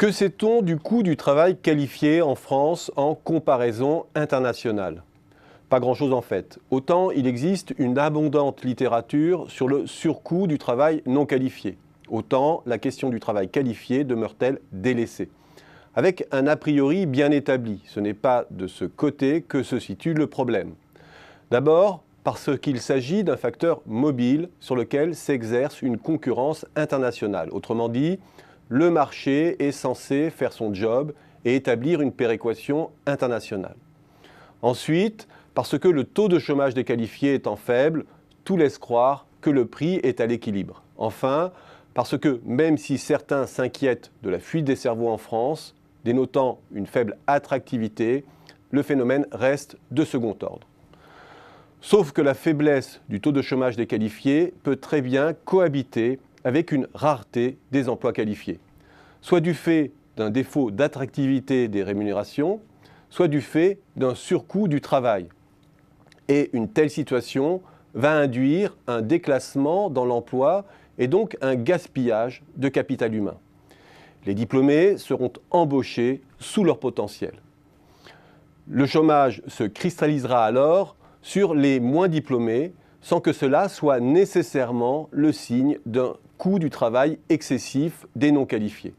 Que sait-on du coût du travail qualifié en France en comparaison internationale? Pas grand-chose en fait. Autant il existe une abondante littérature sur le surcoût du travail non qualifié. Autant la question du travail qualifié demeure-t-elle délaissée. Avec un a priori bien établi, ce n'est pas de ce côté que se situe le problème. D'abord, parce qu'il s'agit d'un facteur mobile sur lequel s'exerce une concurrence internationale. Autrement dit, le marché est censé faire son job et établir une péréquation internationale. Ensuite, parce que le taux de chômage des qualifiés étant faible, tout laisse croire que le prix est à l'équilibre. Enfin, parce que même si certains s'inquiètent de la fuite des cerveaux en France, dénotant une faible attractivité, le phénomène reste de second ordre. Sauf que la faiblesse du taux de chômage des qualifiés peut très bien cohabiter avec une rareté des emplois qualifiés, soit du fait d'un défaut d'attractivité des rémunérations, soit du fait d'un surcoût du travail. Et une telle situation va induire un déclassement dans l'emploi et donc un gaspillage de capital humain. Les diplômés seront embauchés sous leur potentiel. Le chômage se cristallisera alors sur les moins diplômés, sans que cela soit nécessairement le signe d'un coût du travail excessif des non qualifiés.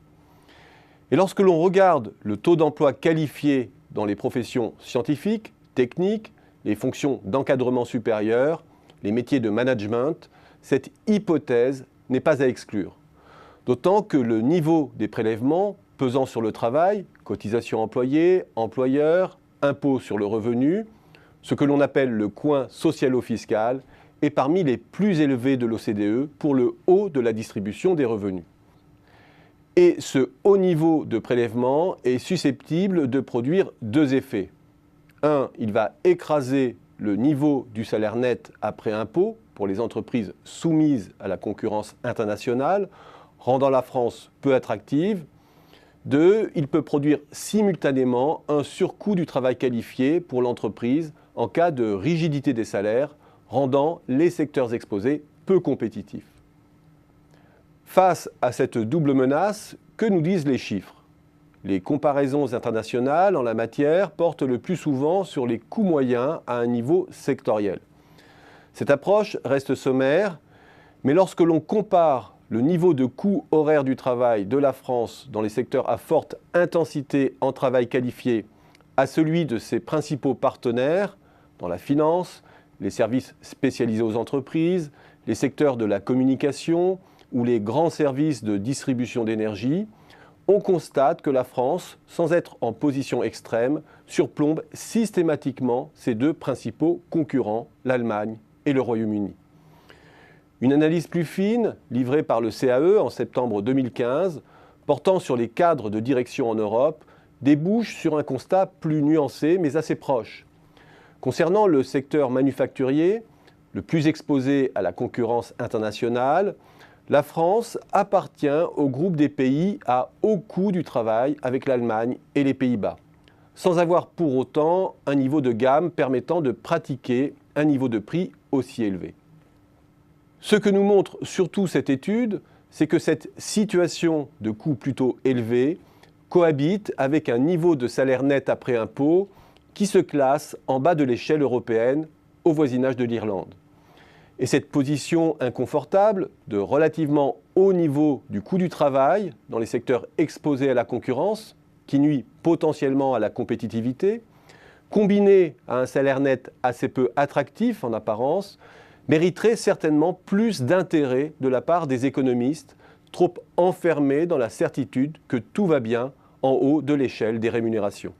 Et lorsque l'on regarde le taux d'emploi qualifié dans les professions scientifiques, techniques, les fonctions d'encadrement supérieur, les métiers de management, cette hypothèse n'est pas à exclure. D'autant que le niveau des prélèvements pesant sur le travail, cotisations employées, employeurs, impôts sur le revenu, ce que l'on appelle le coin socialo-fiscal, est parmi les plus élevés de l'OCDE pour le haut de la distribution des revenus. Et ce haut niveau de prélèvement est susceptible de produire deux effets. Un, il va écraser le niveau du salaire net après impôt pour les entreprises soumises à la concurrence internationale, rendant la France peu attractive. Deux, il peut produire simultanément un surcoût du travail qualifié pour l'entreprise en cas de rigidité des salaires, rendant les secteurs exposés peu compétitifs. Face à cette double menace, que nous disent les chiffres? Les comparaisons internationales en la matière portent le plus souvent sur les coûts moyens à un niveau sectoriel. Cette approche reste sommaire, mais lorsque l'on compare le niveau de coût horaire du travail de la France dans les secteurs à forte intensité en travail qualifié à celui de ses principaux partenaires, dans la finance, les services spécialisés aux entreprises, les secteurs de la communication ou les grands services de distribution d'énergie, on constate que la France, sans être en position extrême, surplombe systématiquement ses deux principaux concurrents, l'Allemagne et le Royaume-Uni. Une analyse plus fine, livrée par le CAE en septembre 2015, portant sur les cadres de direction en Europe, débouche sur un constat plus nuancé mais assez proche. Concernant le secteur manufacturier, le plus exposé à la concurrence internationale, la France appartient au groupe des pays à haut coût du travail avec l'Allemagne et les Pays-Bas, sans avoir pour autant un niveau de gamme permettant de pratiquer un niveau de prix aussi élevé. Ce que nous montre surtout cette étude, c'est que cette situation de coût plutôt élevé cohabite avec un niveau de salaire net après impôt qui se classe en bas de l'échelle européenne au voisinage de l'Irlande. Et cette position inconfortable de relativement haut niveau du coût du travail dans les secteurs exposés à la concurrence, qui nuit potentiellement à la compétitivité, combinée à un salaire net assez peu attractif en apparence, mériterait certainement plus d'intérêt de la part des économistes, trop enfermés dans la certitude que tout va bien en haut de l'échelle des rémunérations.